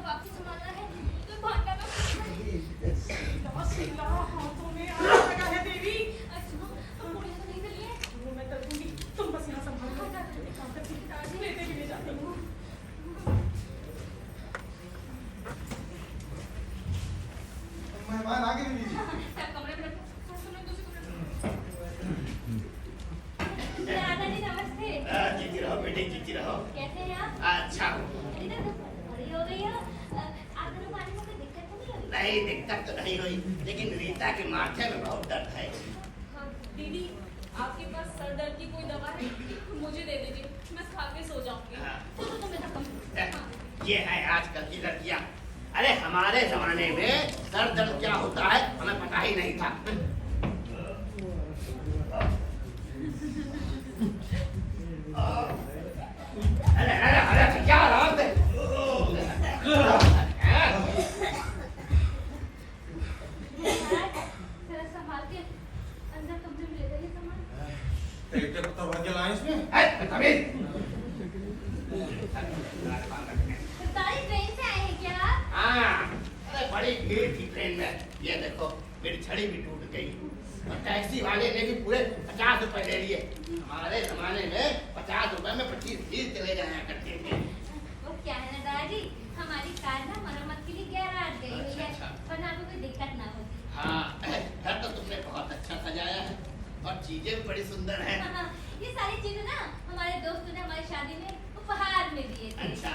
सब आपको संभालना है। तो भांडा में हाथों में आग लगा है देवी। सुनो, हम पूरी तो नहीं चलिए। वो मैं कर दूंगी, तुम बस यहाँ संभालो। एक काम करती हूँ, लेते भी ले जाती हूँ। मेहमान आ गए दीदी। सब कमरे में रखो। सुनो, दूसरे कमरे में। दादाजी नमस्ते। जीती रहो बेटे, जीती रहो। कैसे हैं आप? अच्छा हूँ। इधर तो बड़ी हो गई हो। आप दोनों पानी में कोई दिक्कत तो नहीं हुई? नहीं, दिक्कत तो नहीं हुई, लेकिन रीता के माथे में बहुत दर्द है। हाँ, दीदी, आपके पास सर दर्द की कोई दवा है? मुझे दे दीजिए, मैं खा के सो जाऊंगी। हाँ। चलो तुम मेरा कम। ये है आजकल की लड़कियाँ। अरे हमारे जमाने में सर दर्द क्या होता है हमें पता ही नहीं था। अरे अरे अरे क्या रात है? जरा संभाल के अंदर कमरे में ले जाइए सामान। इतने पत्थर भर के लाए इसमें। तमीज। सरकारी ट्रेन से आए हैं क्या आप? हाँ, अरे बड़ी भीड़ थी ट्रेन में। ये देखो मेरी छड़ी भी टूट गई और टैक्सी वाले ने भी पूरे 50 रुपए ले लिए। हमारे जमाने में 50 रुपए में 25-30 चले जाया करते थे। वो क्या है ना दादाजी, हमारी कार ना मरम्मत के लिए गैराज गई हुई है, अच्छा। वरना आपको कोई दिक्कत ना होती। हाँ, घर तो तुमने बहुत अच्छा सजाया है और चीजें भी बड़ी सुंदर हैं। हाँ, ये सारी चीजें ना हमारे दोस्तों ने हमारी शादी में उपहार में दिए थे। अच्छा,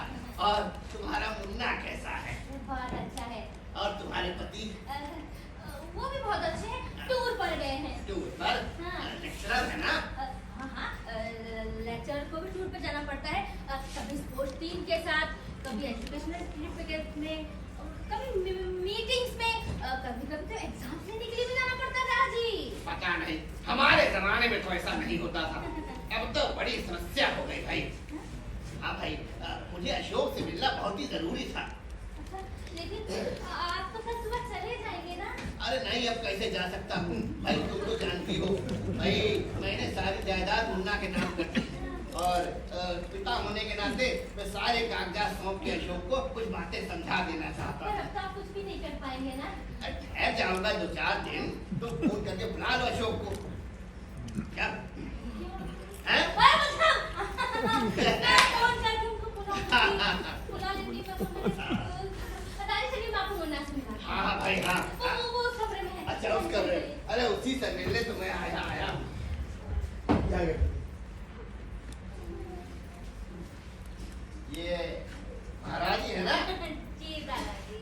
और तुम्हारा मुन्ना कैसा है? वो बहुत अच्छा है। और तुम्हारे पति? वो भी बहुत अच्छे हैं, टूर पर गए हैं। टूर पर? हाँ। लेक्चरर है ना? हाँ, लेक्चर को भी टूर पे जाना पड़ता है। कभी स्पोर्ट्स टीम के साथ, कभी एजुकेशनल ट्रिप में, कभी मीटिंग्स में, कभी कभी तो एग्जाम देने के लिए भी जाना पड़ता है दादाजी। पता नहीं, हमारे जमाने में तो ऐसा नहीं होता था। अब तो बड़ी समस्या हो गई भाई। हाँ भाई, मुझे अशोक से मिलना बहुत ही जरूरी था। अच्छा, लेकिन आप तो कल सुबह चले जाएंगे ना? अरे नहीं, अब कैसे जा सकता हूँ भाई, तुम तो जानती हो भाई, मैंने सारी जायदाद मुन्ना के नाम कर दी और पिता होने के नाते मैं सारे कागजात सौंप के अशोक को कुछ बातें समझा देना चाहता पर हूँ। अब तो आप कुछ भी नहीं कर पाएंगे ना? ठहर जाऊंगा 2-4 दिन, तो फोन करके बुला लो अशोक को। क्या है? मैं फोन करके उनको बुला लेती हूँ। दादाजी चलिए मैं आपको मुन्ना से मिलाती हूँ। हाँ भाई हाँ। वो उस कमरे में है। अच्छा, उस कमरे में? अरे उसी से मिलने तो मैं आया। क्या है? ये महाराज जी है ना? जी दादाजी।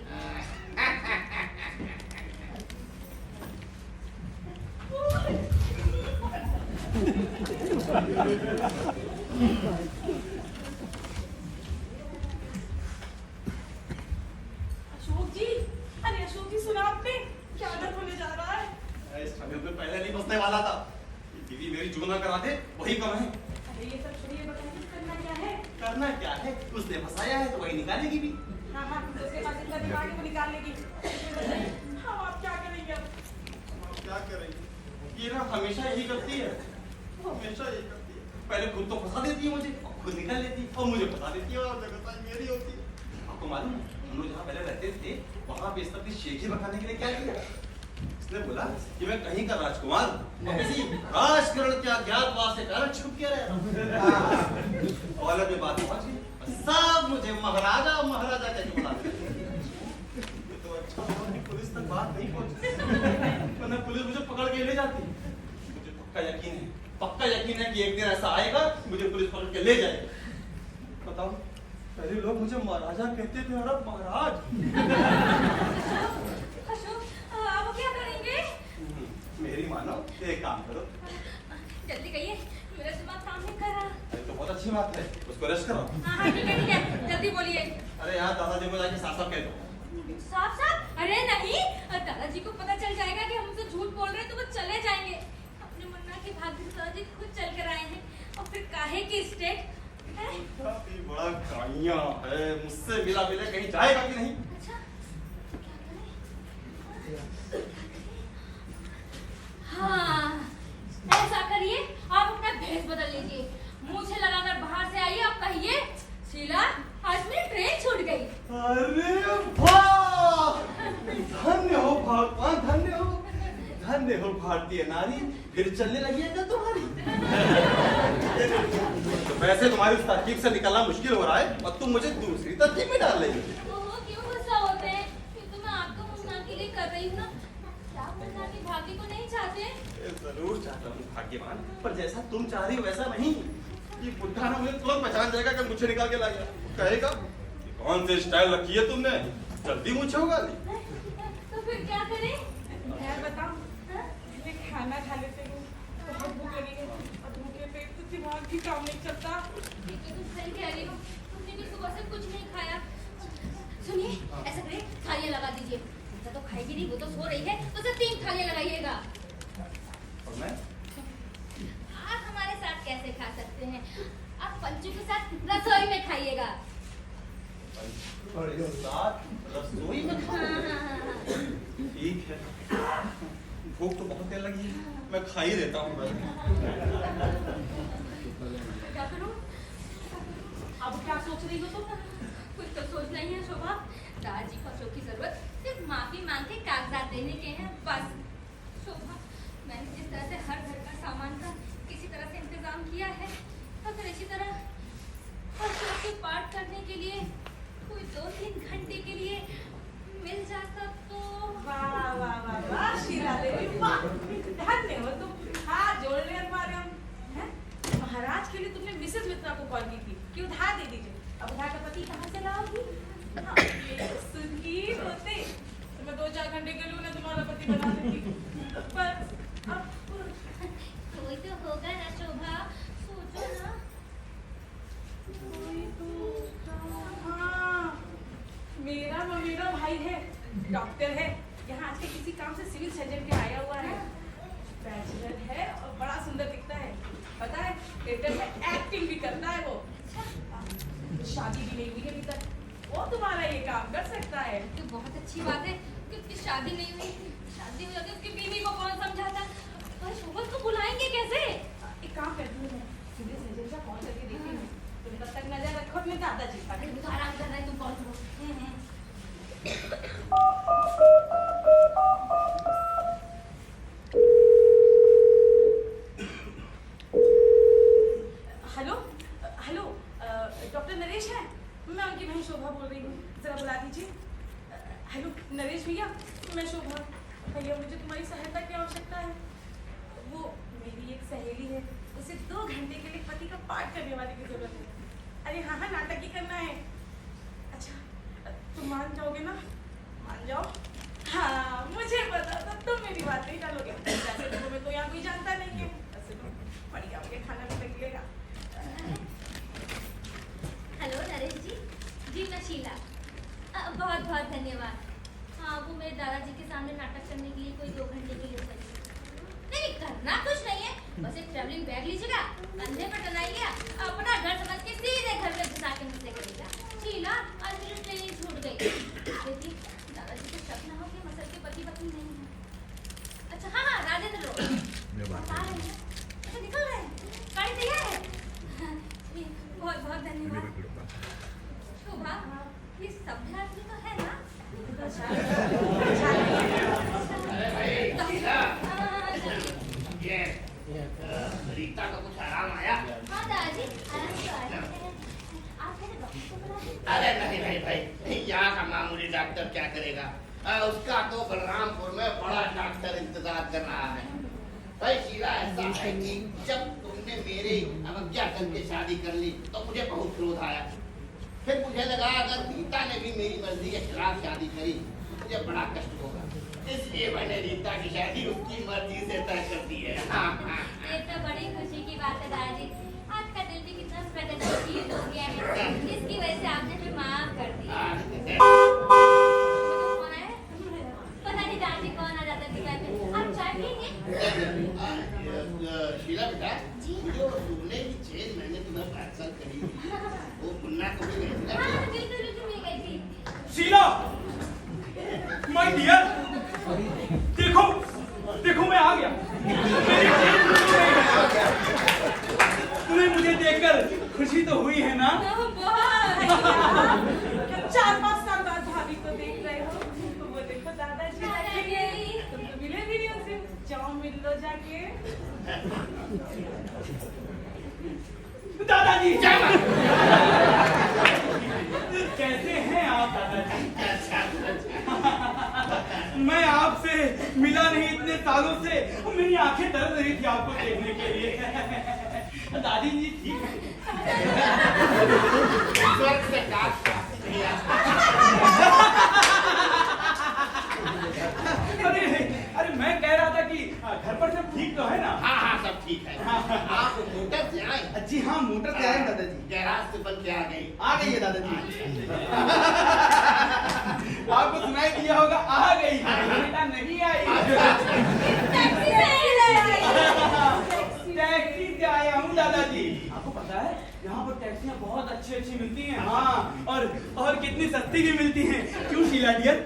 अशोक जी, अरे अशोक जी, सुना आपने? क्या दर्द होने जा रहा है? इस छवि पे पहले नहीं बसने वाला था। दीदी मेरी जुगना करा दे, वही कम है। अरे ये सब छोड़िए, बताइए करना क्या है? करना क्या है? उसने फंसाया है तो वही निकालेगी भी। हाँ हाँ, तो उसके पास जितना दिमाग है वो निकाल लेगी। हाँ, आप क्या करेंगे अब? क्या करेंगे? ये ना हमेशा यही करती है, हमेशा यही करती है। पहले खुद तो फंसा देती है मुझे, और खुद निकाल लेती है, और मुझे फंसा देती है और जगह मेरी होती है। आपको मालूम है, हम लोग जहाँ पहले रहते थे वहाँ पे इसने अपनी शेखी बखाने के लिए क्या किया? इसने बोला कि मैं कहीं का राजकुमार हूँ और किसी राजकरण के अज्ञातवास के कारण छुप के रह रहा हूँ। और अब ये बात समझ गई, सब मुझे महाराजा महाराजा कहके बुलाते हैं। ये तो अच्छा हुआ कि पुलिस तक बात नहीं पहुंची, वरना पुलिस मुझे पकड़ के ले जाती। मुझे पक्का यकीन है कि एक दिन ऐसा आएगा मुझे पुलिस पकड़ के ले जाएगी। बताओ, पहले लोग मुझे महाराजा कहते थे और अब महाराज। अशोक, आप क्या करेंगे? मेरी मानो, एक काम करो। जल्दी कहिए, मेरा दिमाग काम नहीं कर रहा। अरे तो बहुत अच्छी बात है, उसको रेस्ट करो। हाँ हाँ, ठीक है, जल्दी बोलिए। अरे यहाँ दादाजी को जाके साफ साफ कह दो। साफ साफ? अरे नहीं, दादाजी को पता चल जाएगा कि हम उनसे झूठ बोल रहे हैं तो वो चले जाएंगे। अपने मुन्ना के भाग्य से दादाजी खुद चल कर आए हैं और फिर काहे की स्टेट है? काफी बड़ा गाइया है, मुझसे मिला मिले कहीं जाएगा कि नहीं? अच्छा, क्या करें? हाँ, ऐसा करिए, आप अपना भेष बदल लीजिए, मुझे लगाकर बाहर से आइए और कहिए शीला, आज मेरी ट्रेन छूट गई। अरे धन्य हो भारतीय नारी, फिर चलने लगी है क्या तुम्हारी? तो वैसे तुम्हारी उस तरकीब से निकलना मुश्किल हो रहा है और तुम मुझे दूसरी तरकीब में डाल रही हो। ओहो, क्यों गुस्सा होते हैं? ये तो मैं आपको मुन्ना के लिए कर रही हूँ ना। क्या मुन्ना के भाग्य को नहीं चाहते? जरूर चाहता हूँ भाग्यवान, पर जैसा तुम चाह रही हो वैसा नहीं। ये बुढ़ा ना मुझे तुरंत पहचान जाएगा कि मुझे निकाल के ला गया, कहेगा कौन सी स्टाइल रखी है तुमने, जल्दी मुझे होगा नहीं। तो फिर क्या करें? मैं बताऊं, हाँ? मैं खाना खा लेते हूँ, बहुत भूख लगी है और भूखे पेट तो दिमाग भी काम नहीं चलता। ये तो तुम सही कह रही हो, तुमने भी सुबह से कुछ नहीं खाया। सुनिए, ऐसा करिए, थालियां लगा दीजिए। ऐसा तो खाएगी नहीं, वो तो सो रही है, तो उसे 3 थालियां लगाइएगा। और मैं आप हमारे साथ कैसे खा सकते हैं? आप पंचू के साथ रसोई में खाइएगा। और साथ रसोई में हाँ। ठीक है, भूख तो बहुत देर लगी है, मैं खा ही देता हूँ। क्या करूं? अब क्या सोच रही हो तुम? कुछ तो सोचना ही है शोभा। दादाजी को अशोक की जरूरत सिर्फ माफी मांग के कागजात देने के हैं, बस। शोभा, मैंने जिस तरह से हर घर का सामान का किसी तरह से इंतजाम किया है, अगर इसी तरह अशोक के पाठ करने के लिए कोई 2-3 घंटे के लिए मिल जाता तो। वाह वाह वाह वाह शीला देवी, वाह, धन्य हो तुम। हाथ जोड़ ले हमारे हम, हैं? महाराज के लिए तुमने मिसेस मित्रा को कॉल की थी कि उधार दे दीजिए। अब उधार का पति कहाँ से लाओगी? हाँ, ये सुन की होते तो मैं 2-4 घंटे के लिए उन्हें तुम्हारा पति बना देती, पर अब कोई तो होगा ना शोभा, सोचो ना। कोई तो, हाँ, मेरा भाई है, डॉक्टर है, यहाँ आज के किसी काम से सिविल सर्जन के आया हुआ है, बैचलर है और बड़ा सुंदर दिखता है, पता है थिएटर में एक्टिंग भी करता है वो। शादी भी नहीं हुई है अभी तक, वो तुम्हारा ये काम कर सकता है। तो बहुत अच्छी बात है कि उसकी शादी नहीं हुई। शादी हो जाती उसकी बीवी को कौन समझाता? पर शोभा को बुलाएंगे कैसे? एक काम करती हूँ मैं, सिविल सर्जन का कॉल करके देखती हूँ, तुम तब तक नजर रखो अपने दादाजी पर। तुम तो आराम कर रहे हैं, तुम कॉल करो। हेलो हेलो, डॉक्टर नरेश है? मैं उनकी बहन शोभा बोल रही हूँ, जरा बुला दीजिए। हेलो नरेश भैया, मैं शोभा। भैया मुझे तुम्हारी सहायता की आवश्यकता है। वो मेरी एक सहेली है, उसे 2 घंटे के लिए पति का पाठ करने वाले की जरूरत है। अरे हाँ हाँ, नाटक ही करना है। अच्छा, तुम मान जाओगे ना? मान जाओ। हाँ, मुझे पता था तुम मेरी बात नहीं टालोगे। वैसे तो तुम्हें तो यहाँ कोई जानता नहीं है, वैसे तो बढ़िया हो गया, खाना भी लगेगा। हेलो नरेश जी, जी मैं शीला। बहुत बहुत धन्यवाद। हाँ, वो मेरे दादाजी के सामने नाटक करने के लिए कोई 2 घंटे के लिए चाहिए। नहीं, करना कुछ नहीं है, बस एक ट्रैवलिंग बैग लीजिएगा, कंधे पर टंगाइएगा, अपना घर समझ के सीधे घर में घुसा के मुझसे करेगा। शीला, आज मेरी ट्रेन छूट गई। देखिए, दादाजी को शक ना हो कि मसल के पति पत्नी नहीं है। अच्छा हाँ हाँ, राजेंद्र लोग आ रहे हैं। अच्छा, निकल रहे हैं, गाड़ी तैयार है। बहुत बहुत धन्यवाद। शोभा, ये सभ्य आदमी तो है ना? अरे भाई शीला, हाँ, ये रीता को कुछ आराम आया? हाँ दादाजी, आराम से आ रहे हैं। आप मेरे डॉक्टर को बुला दीजिए। अरे नहीं नहीं भाई, यहाँ का मामूली डॉक्टर क्या करेगा? उसका तो बलरामपुर में बड़ा डॉक्टर इंतजार कर रहा है। भाई शीला, ऐसा है कि जब तुमने मेरी अवज्ञा करके शादी कर ली तो मुझे बहुत क्रोध आया। फिर मुझे लगा अगर रीता ने भी मेरी मर्जी के खिलाफ शादी करी तो मुझे बड़ा कष्ट होगा, इसलिए मैंने रीता की शादी उसकी मर्जी से तय कर दी है। हाँ हाँ। ये तो बड़ी खुशी की बात है दादाजी। आपका दिल भी कितना प्रगतिशील हो गया है, इसकी वजह से आपने फिर माफ कर दिया। कौन आया? पता नहीं दादाजी कौन आ जाता है में। आप चाय पिएंगे? शीला बेटा, जी। मुझे वो सोने की चेन मैंने तुम्हें पार्सल करी थी, वो मुन्ना को भी गई थी ना? हाँ, बिल्कुल बिल्कुल मिल गई थी। शीला, माय डियर, देखो देखो मैं आ गया। तुम्हें मुझे देखकर खुशी तो हुई है ना? बहुत। 4-5 साल बाद भाभी को देख रहे हो, वो देखो दादाजी। तुम तो मिले भी नहीं उनसे, जाओ मिल लो जाके। दादाजी जय माता कैसे हैं आप दादाजी? अच्छा, मैं आपसे मिला नहीं इतने सालों से, मेरी आंखें तरस रही थी आपको देखने के लिए। दादी जी ठीक है? स्वर्ग से काट दिया। अरे मैं कह रहा था कि घर पर सब ठीक तो है ना? हाँ हाँ सब ठीक है। आप मोटर से आए? जी हाँ, मोटर से आए दादाजी। गैराज से बन के आ गई। आ गई है दादाजी। आपको सुनाई दिया होगा आ गई है, बेटा नहीं आई। टैक्सी से आया हूँ दादाजी। आपको पता है यहाँ पर टैक्सियाँ बहुत अच्छी मिलती हैं। हाँ, और कितनी सस्ती भी मिलती हैं। क्यों शीला डियर?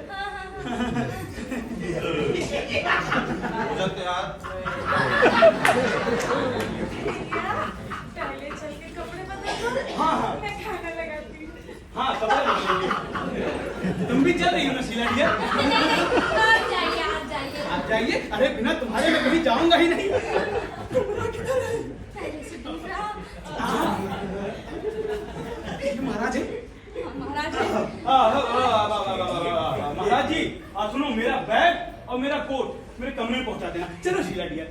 पहले चल के कपड़े बदल दो। हाँ, हाँ। मैं खाना लगाती हूँ। हाँ कपड़े बदल लेंगे। तुम भी चल रही हो ना शीला डियर? आप जाइए आप जाइए। आप जाइए। अरे बिना तुम्हारे मैं कहीं जाऊंगा ही नहीं। पहले से दूसरा। महाराज है? महाराज महाराज जी सुनो, मेरा बैग और मेरा कोट मेरे कमरे में पहुंचा देना। चलो शीला डियर।